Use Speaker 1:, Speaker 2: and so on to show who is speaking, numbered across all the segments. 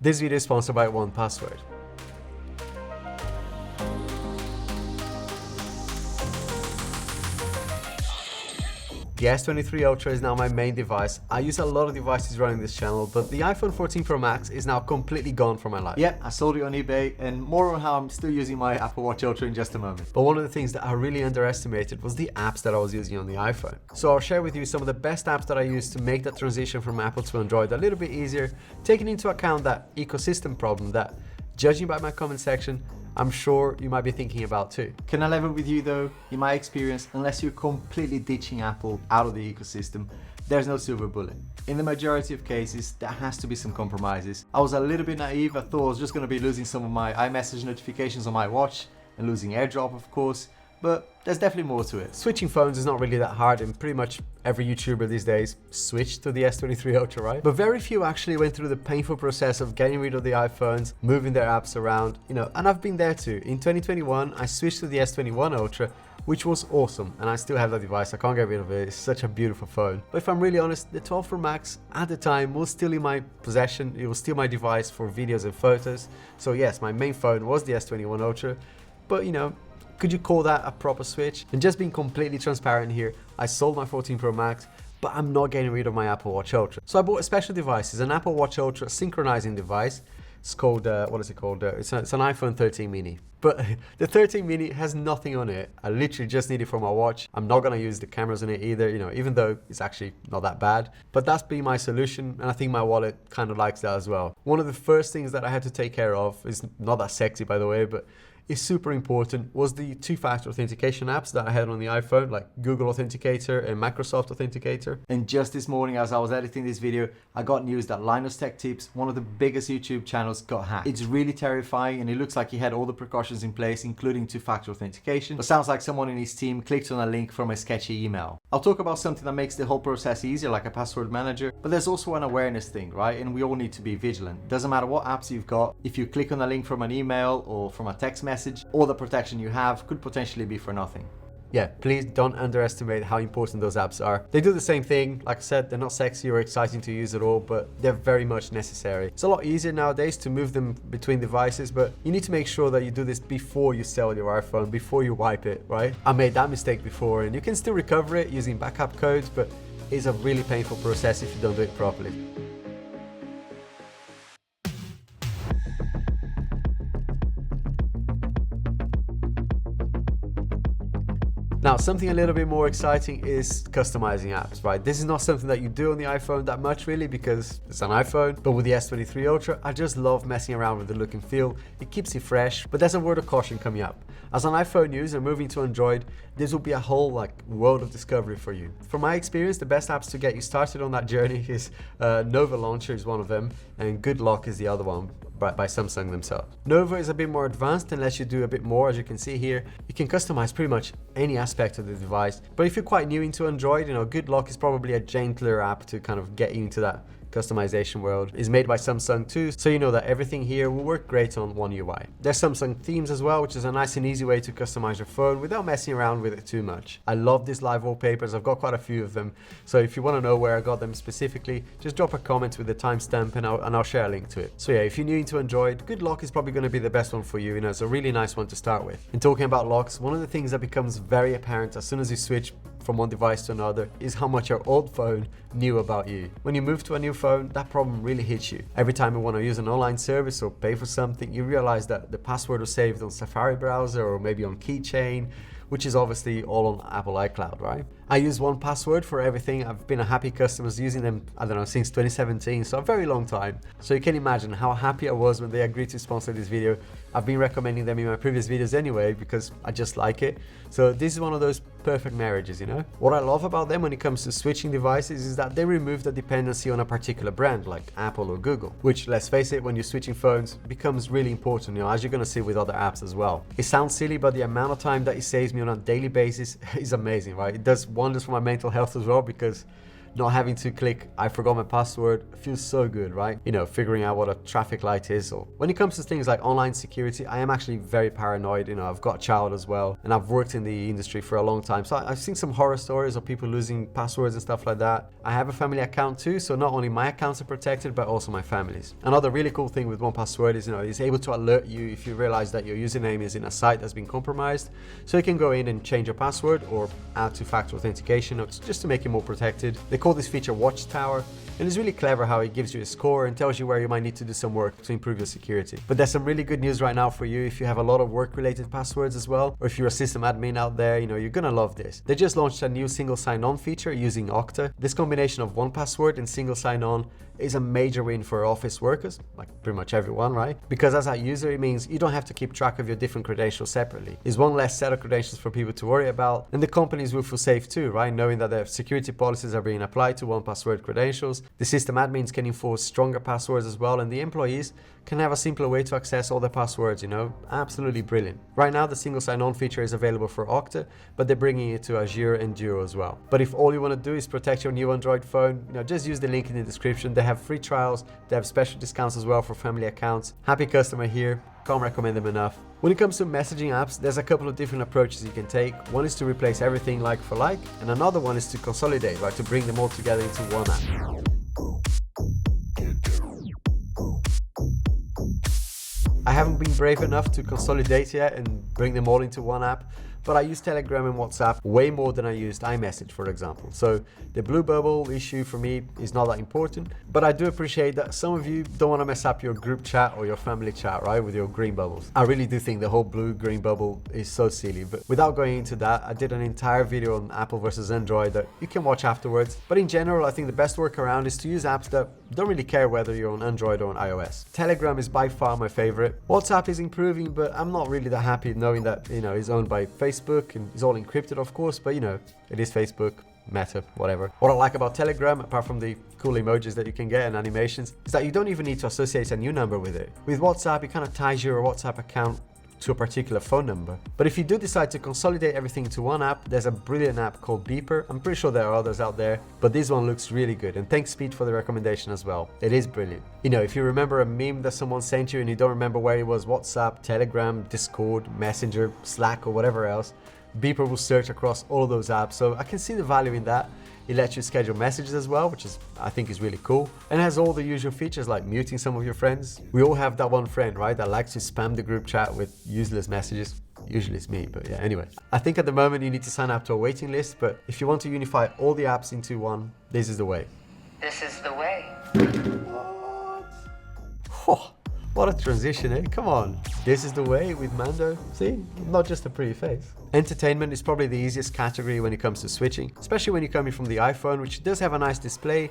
Speaker 1: This video is sponsored by 1Password. The S23 Ultra is now my main device. I use a lot of devices running this channel, but the iPhone 14 Pro Max is now completely gone from my life.
Speaker 2: Yeah, I sold it on eBay, and more on how I'm still using my Apple Watch Ultra in just a moment.
Speaker 1: But one of the things that I really underestimated was the apps that I was using on the iPhone. So I'll share with you some of the best apps that I use to make that transition from Apple to Android a little bit easier, taking into account that ecosystem problem that, judging by my comment section, I'm sure you might be thinking about too.
Speaker 2: Can I level with you though? In my experience, unless you're completely ditching Apple out of the ecosystem, there's no silver bullet. In the majority of cases, there has to be some compromises. I was a little bit naive. I thought I was just going to be losing some of my iMessage notifications on my watch and losing AirDrop, of course, but there's definitely more to it.
Speaker 1: Switching phones is not really that hard, and pretty much every YouTuber these days switched to the S23 Ultra, right? But very few actually went through the painful process of getting rid of the iPhones, moving their apps around, and I've been there too. In 2021, I switched to the S21 Ultra, which was awesome, and I still have that device. I can't get rid of it. It's such a beautiful phone. But if I'm really honest, the 12 Pro Max at the time was still in my possession. It was still my device for videos and photos. So yes, my main phone was the S21 Ultra, but could you call that a proper switch? And just being completely transparent here, I sold my 14 Pro Max, but I'm not getting rid of my Apple Watch Ultra. So I bought a special device. It's an Apple Watch Ultra synchronizing device. It's called, what is it called? It's an iPhone 13 mini. But the 13 mini has nothing on it. I literally just need it for my watch. I'm not gonna use the cameras on it either, even though it's actually not that bad. But that's been my solution, and I think my wallet kind of likes that as well. One of the first things that I had to take care of is not that sexy, by the way, but is super important, was the two-factor authentication apps that I had on the iPhone, like Google Authenticator and Microsoft Authenticator.
Speaker 2: And just this morning, as I was editing this video, I got news that Linus Tech Tips, one of the biggest YouTube channels, got hacked. It's really terrifying, and it looks like he had all the precautions in place, including two-factor authentication. But sounds like someone in his team clicked on a link from a sketchy email. I'll talk about something that makes the whole process easier, like a password manager, but there's also an awareness thing, right? And we all need to be vigilant. Doesn't matter what apps you've got, if you click on a link from an email or from a text message, all the protection you have could potentially be for nothing.
Speaker 1: Yeah, please don't underestimate how important those apps are. They do the same thing. Like I said, they're not sexy or exciting to use at all, but they're very much necessary. It's a lot easier nowadays to move them between devices, but you need to make sure that you do this before you sell your iPhone, before you wipe it, right? I made that mistake before, and you can still recover it using backup codes, but it's a really painful process if you don't do it properly. Now, something a little bit more exciting is customizing apps, right? This is not something that you do on the iPhone that much really, because it's an iPhone, but with the S23 Ultra, I just love messing around with the look and feel. It keeps it fresh, but there's a word of caution coming up. As an iPhone user moving to Android, this will be a whole world of discovery for you. From my experience, the best apps to get you started on that journey is Nova Launcher is one of them, and Good Lock is the other one, by Samsung themselves. Nova is a bit more advanced and lets you do a bit more. As you can see here, you can customize pretty much any aspect of the device. But if you're quite new into Android, Good Lock is probably a gentler app to kind of get you into that customization world. Is made by Samsung too, so you know that everything here will work great on One UI. There's Samsung themes as well, which is a nice and easy way to customize your phone without messing around with it too much. I love these live wallpapers. I've got quite a few of them, so if you want to know where I got them specifically, just drop a comment with the timestamp and I'll share a link to it. So yeah, if you're new into Android, Good Lock is probably going to be the best one for you. It's a really nice one to start with. And talking about locks, one of the things that becomes very apparent as soon as you switch from one device to another is how much your old phone knew about you. When you move to a new phone, that problem really hits you. Every time you want to use an online service or pay for something, you realize that the password was saved on Safari browser or maybe on Keychain, which is obviously all on Apple iCloud, right? I use 1Password for everything. I've been a happy customer using them, I don't know, since 2017, so a very long time. So you can imagine how happy I was when they agreed to sponsor this video. I've been recommending them in my previous videos anyway, because I just like it. So this is one of those perfect marriages, What I love about them when it comes to switching devices is that they remove the dependency on a particular brand, like Apple or Google, which, let's face it, when you're switching phones, becomes really important, as you're gonna see with other apps as well. It sounds silly, but the amount of time that it saves me on a daily basis is amazing, right? It does wonders for my mental health as well, because not having to click I forgot my password feels so good, right? You know, figuring out what a traffic light is. Or when it comes to things like online security, I am actually very paranoid. You know, I've got a child as well, and I've worked in the industry for a long time, so I've seen some horror stories of people losing passwords and stuff like that. I have a family account too, so not only my accounts are protected, but also my family's. Another really cool thing with 1Password is, you know, it's able to alert you if you realize that your username is in a site that's been compromised, so you can go in and change your password or add two-factor authentication just to make it more protected. They call this feature Watchtower, and it's really clever how it gives you a score and tells you where you might need to do some work to improve your security. But there's some really good news right now for you if you have a lot of work-related passwords as well, or if you're a system admin out there, you know, you're gonna love this. They just launched a new single sign-on feature using Okta. This combination of 1Password and single sign-on is a major win for office workers, like pretty much everyone, right? Because as a user, it means you don't have to keep track of your different credentials separately. It's one less set of credentials for people to worry about, and the companies will feel safe too, right? Knowing that their security policies are being applied to 1Password credentials. The system admins can enforce stronger passwords as well, and the employees can have a simpler way to access all their passwords, you know? Absolutely brilliant. Right now, the single sign-on feature is available for Okta, but they're bringing it to Azure and Duo as well. But if all you want to do is protect your new Android phone, you know, just use the link in the description. They have free trials, they have special discounts as well for family accounts. Happy customer here, can't recommend them enough. When it comes to messaging apps, there's a couple of different approaches you can take. One is to replace everything like for like, and another one is to consolidate, right? To bring them all together into one app. I haven't been brave enough to consolidate yet and bring them all into one app, but I use Telegram and WhatsApp way more than I used iMessage, for example. So the blue bubble issue for me is not that important, but I do appreciate that some of you don't want to mess up your group chat or your family chat, right, with your green bubbles. I really do think the whole blue-green bubble is so silly, but without going into that, I did an entire video on Apple versus Android that you can watch afterwards. But in general, I think the best workaround is to use apps that don't really care whether you're on Android or on iOS. Telegram is by far my favorite. WhatsApp is improving, but I'm not really that happy knowing that, you know, it's owned by Facebook and it's all encrypted, of course, but you know, it is Facebook, Meta, whatever. What I like about Telegram, apart from the cool emojis that you can get and animations, is that you don't even need to associate a new number with it. With WhatsApp, it kind of ties your WhatsApp account to a particular phone number. But if you do decide to consolidate everything into one app, there's a brilliant app called Beeper. I'm pretty sure there are others out there, but this one looks really good. And thanks Speed for the recommendation as well. It is brilliant. You know, if you remember a meme that someone sent you and you don't remember where it was, WhatsApp, Telegram, Discord, Messenger, Slack, or whatever else, Beeper will search across all of those apps. So I can see the value in that. It lets you schedule messages as well, which I think is really cool. And it has all the usual features like muting some of your friends. We all have that one friend, right, that likes to spam the group chat with useless messages. Usually it's me, but yeah, anyway. I think at the moment you need to sign up to a waiting list, but if you want to unify all the apps into one, this is the way.
Speaker 3: This is the way.
Speaker 1: Oh, what a transition, eh? Come on. This is the way with Mando. See? Not just a pretty face. Entertainment is probably the easiest category when it comes to switching, especially when you're coming from the iPhone, which does have a nice display,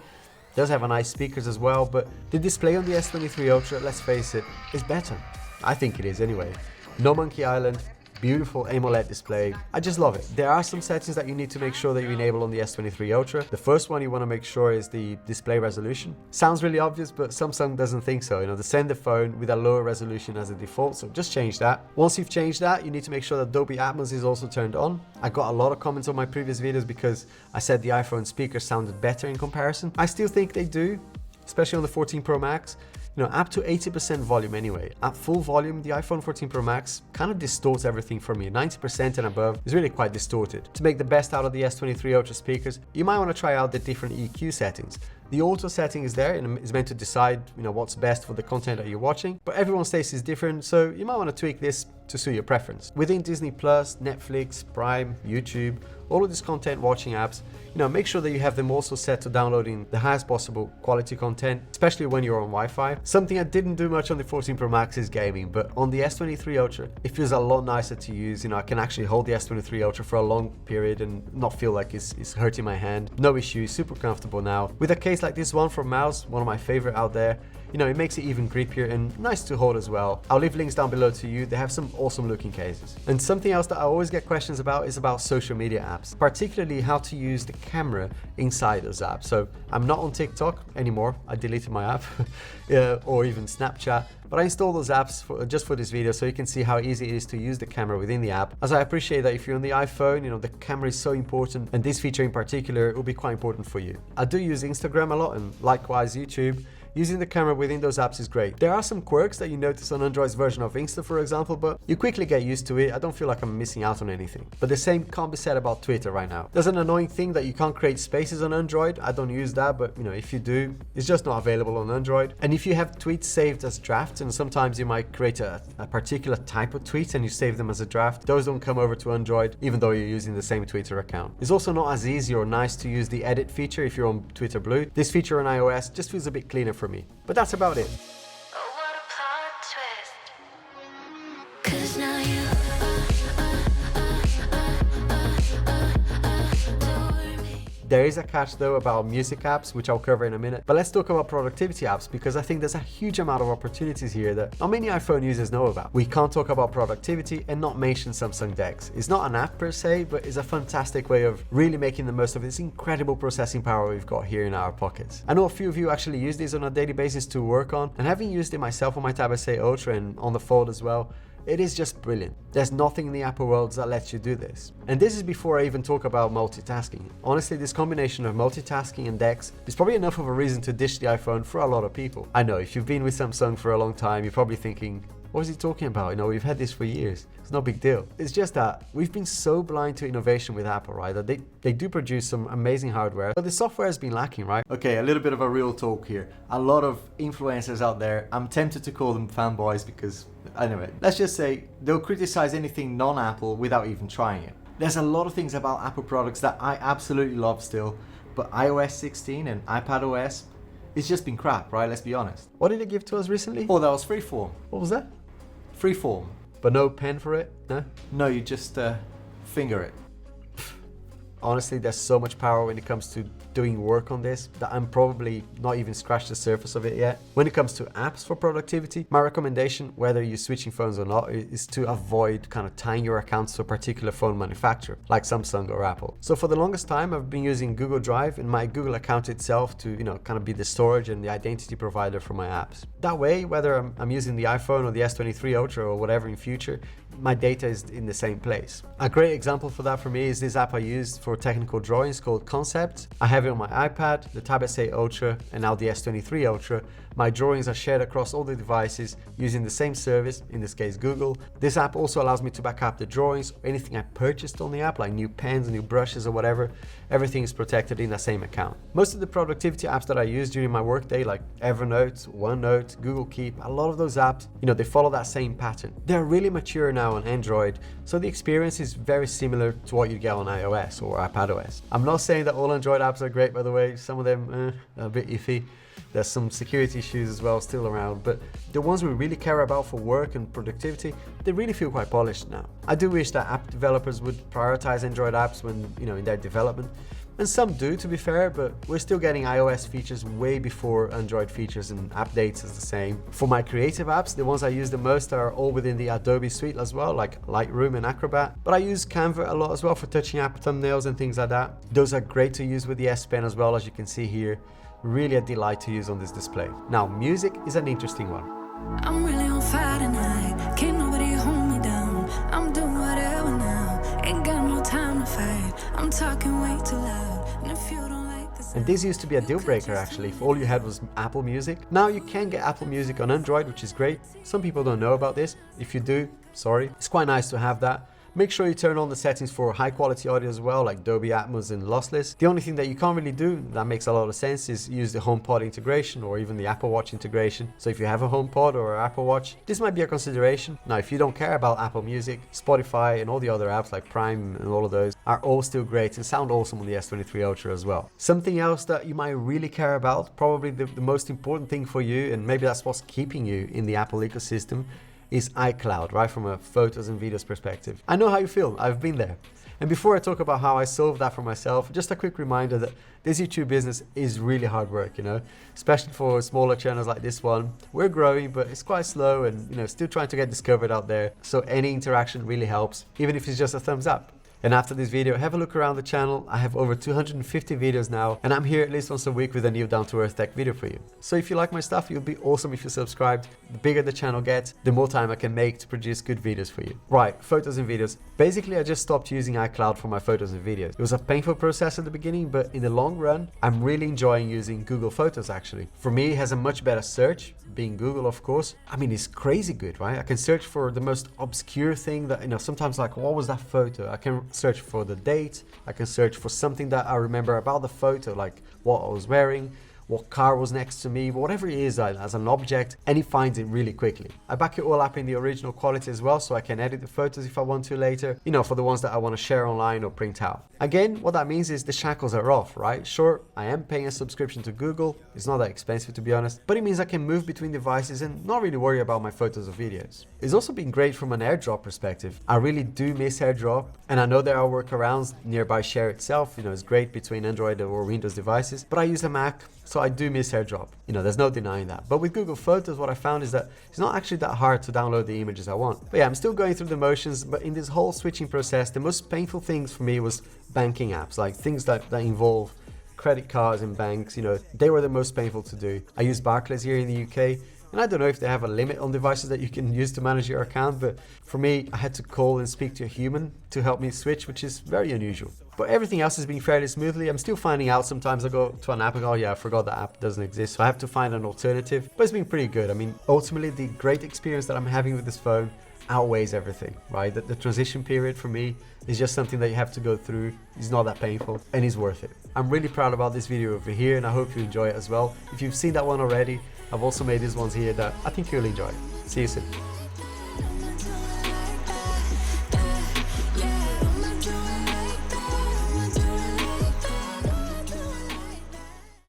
Speaker 1: does have a nice speakers as well, but the display on the S23 Ultra, let's face it, is better. I think it is anyway. No Monkey Island, beautiful AMOLED display. I just love it. There are some settings that you need to make sure that you enable on the S23 Ultra. The first one you want to make sure is the display resolution. Sounds really obvious, but Samsung doesn't think so. You know, they send the phone with a lower resolution as a default, so just change that. Once you've changed that, you need to make sure that Dolby Atmos is also turned on. I got a lot of comments on my previous videos because I said the iPhone speakers sounded better in comparison. I still think they do, especially on the 14 Pro Max. You know, up to 80% volume anyway. At full volume, the iPhone 14 Pro Max kind of distorts everything for me. 90% and above is really quite distorted. To make the best out of the S23 Ultra speakers, you might want to try out the different EQ settings. The auto setting is there and is meant to decide, you know, what's best for the content that you're watching, but everyone's taste is different, so you might want to tweak this to suit your preference. Within Disney Plus, Netflix, Prime, YouTube, all of these content watching apps, you know, make sure that you have them also set to downloading the highest possible quality content, especially when you're on Wi-Fi. Something I didn't do much on the 14 Pro Max is gaming, but on the S23 Ultra, it feels a lot nicer to use. You know, I can actually hold the S23 Ultra for a long period and not feel like it's hurting my hand. No issues, super comfortable now. With a case like this one from Mouse, one of my favorite out there, you know, it makes it even grippier and nice to hold as well. I'll leave links down below to you. They have some awesome looking cases. And something else that I always get questions about is about social media apps, particularly how to use the camera inside those apps. So I'm not on TikTok anymore. I deleted my app or even Snapchat. But I installed those apps just for this video so you can see how easy it is to use the camera within the app. As I appreciate that if you're on the iPhone, you know, the camera is so important, and this feature in particular will be quite important for you. I do use Instagram a lot, and likewise YouTube. Using the camera within those apps is great. There are some quirks that you notice on Android's version of Insta, for example, but you quickly get used to it. I don't feel like I'm missing out on anything. But the same can't be said about Twitter right now. There's an annoying thing that you can't create spaces on Android. I don't use that, but you know, if you do, it's just not available on Android. And if you have tweets saved as drafts, and sometimes you might create a particular type of tweet and you save them as a draft, those don't come over to Android, even though you're using the same Twitter account. It's also not as easy or nice to use the edit feature if you're on Twitter Blue. This feature on iOS just feels a bit cleaner for me. But that's about it. There is a catch though about music apps, which I'll cover in a minute. But let's talk about productivity apps, because I think there's a huge amount of opportunities here that not many iPhone users know about. We can't talk about productivity and not mention Samsung Dex. It's not an app per se, but it's a fantastic way of really making the most of this incredible processing power we've got here in our pockets. I know a few of you actually use these on a daily basis to work on, and having used it myself on my Tab S8 Ultra and on the Fold as well, it is just brilliant. There's nothing in the Apple world that lets you do this. And this is before I even talk about multitasking. Honestly, this combination of multitasking and Dex is probably enough of a reason to ditch the iPhone for a lot of people. I know, if you've been with Samsung for a long time, you're probably thinking, what is he talking about? You know, we've had this for years. It's no big deal. It's just that we've been so blind to innovation with Apple, right? That they do produce some amazing hardware, but the software has been lacking, right?
Speaker 2: Okay, a little bit of a real talk here. A lot of influencers out there, I'm tempted to call them fanboys because, anyway, let's just say they'll criticize anything non-Apple without even trying it. There's a lot of things about Apple products that I absolutely love still, but iOS 16 and iPadOS, it's just been crap, right? Let's be honest.
Speaker 1: What did it give to us recently?
Speaker 2: Oh, that was freeform.
Speaker 1: What was that?
Speaker 2: Freeform.
Speaker 1: But no pen for it? No?
Speaker 2: No, you just finger it.
Speaker 1: Honestly, there's so much power when it comes to doing work on this that I'm probably not even scratched the surface of it yet. When it comes to apps for productivity, my recommendation, whether you're switching phones or not, is to avoid kind of tying your accounts to a particular phone manufacturer like Samsung or Apple. So for the longest time, I've been using Google Drive and my Google account itself to, you know, kind of be the storage and the identity provider for my apps. That way, whether I'm using the iPhone or the S23 Ultra or whatever in future, my data is in the same place. A great example for that for me is this app I used for technical drawings called Concept. I have it on my iPad, the Tab S8 Ultra, and now the S23 Ultra. My drawings are shared across all the devices using the same service, in this case Google. This app also allows me to back up the drawings, anything I purchased on the app, like new pens, new brushes or whatever. Everything is protected in the same account. Most of the productivity apps that I use during my workday, like Evernote, OneNote, Google Keep, a lot of those apps, you know, they follow that same pattern. They're really mature now on Android, so the experience is very similar to what you get on iOS or iPadOS. I'm not saying that all Android apps are great, by the way. Some of them are a bit iffy. There's some security issues as well still around, but the ones we really care about for work and productivity, they really feel quite polished now. I do wish that app developers would prioritize Android apps when, you know, in their development. And some do, to be fair, but we're still getting iOS features way before Android features, and updates is the same. For my creative apps, the ones I use the most are all within the Adobe suite as well, like Lightroom and Acrobat. But I use Canva a lot as well for touching app thumbnails and things like that. Those are great to use with the S Pen as well, as you can see here. Really a delight to use on this display. Now, music is an interesting one.
Speaker 3: I'm really on fire tonight. Can't nobody hold me down. I'm doing whatever now. Ain't got no time to fight. I'm talking way too loud. And if you don't like this,
Speaker 1: and this used to be a deal breaker actually, if all you had was Apple Music. Now you can get Apple Music on Android, which is great. Some people don't know about this. If you do, sorry. It's quite nice to have that. Make sure you turn on the settings for high quality audio as well, like Dolby Atmos and lossless. The only thing that you can't really do, that makes a lot of sense, is use the HomePod integration or even the Apple Watch integration. So if you have a HomePod or an Apple Watch, this might be a consideration. Now, if you don't care about Apple Music, Spotify and all the other apps like Prime and all of those are all still great and sound awesome on the S23 Ultra as well. Something else that you might really care about, probably the most important thing for you, and maybe that's what's keeping you in the Apple ecosystem, is iCloud, right? From a photos and videos perspective. I know how you feel, I've been there. And before I talk about how I solved that for myself, just a quick reminder that this YouTube business is really hard work, you know, especially for smaller channels like this one. We're growing, but it's quite slow and, you know, still trying to get discovered out there. So any interaction really helps, even if it's just a thumbs up. And after this video, have a look around the channel. I have over 250 videos now, and I'm here at least once a week with a new down-to-earth tech video for you. So if you like my stuff, you'll be awesome if you subscribed. The bigger the channel gets, the more time I can make to produce good videos for you. Right, photos and videos. Basically, I just stopped using iCloud for my photos and videos. It was a painful process at the beginning, but in the long run, I'm really enjoying using Google Photos actually. For me, it has a much better search, being Google of course. I mean, it's crazy good, right? I can search for the most obscure thing that, you know, sometimes like, what was that photo? I can search for the date. I can search for something that I remember about the photo, like what I was wearing, what car was next to me, whatever it is as an object, and it finds it really quickly. I back it all up in the original quality as well, so I can edit the photos if I want to later, you know, for the ones that I want to share online or print out. Again, what that means is the shackles are off, right? Sure, I am paying a subscription to Google. It's not that expensive to be honest, but it means I can move between devices and not really worry about my photos or videos. It's also been great from an Airdrop perspective. I really do miss Airdrop, and I know there are workarounds. Nearby Share itself, you know, is great between Android or Windows devices, but I use a Mac, so I do miss Airdrop. You know, there's no denying that. But with Google Photos, what I found is that it's not actually that hard to download the images I want. But yeah, I'm still going through the motions, but in this whole switching process, the most painful things for me was banking apps, like things that involve credit cards and banks, you know, they were the most painful to do. I use Barclays here in the UK, and I don't know if they have a limit on devices that you can use to manage your account, but for me, I had to call and speak to a human to help me switch, which is very unusual. But everything else has been fairly smoothly. I'm still finding out sometimes I go to an app and go, oh yeah, I forgot that app doesn't exist. So I have to find an alternative, but it's been pretty good. I mean, ultimately the great experience that I'm having with this phone outweighs everything, right? The transition period for me is just something that you have to go through. It's not that painful and it's worth it. I'm really proud about this video over here and I hope you enjoy it as well. If you've seen that one already, I've also made these ones here that I think you'll enjoy. See you soon.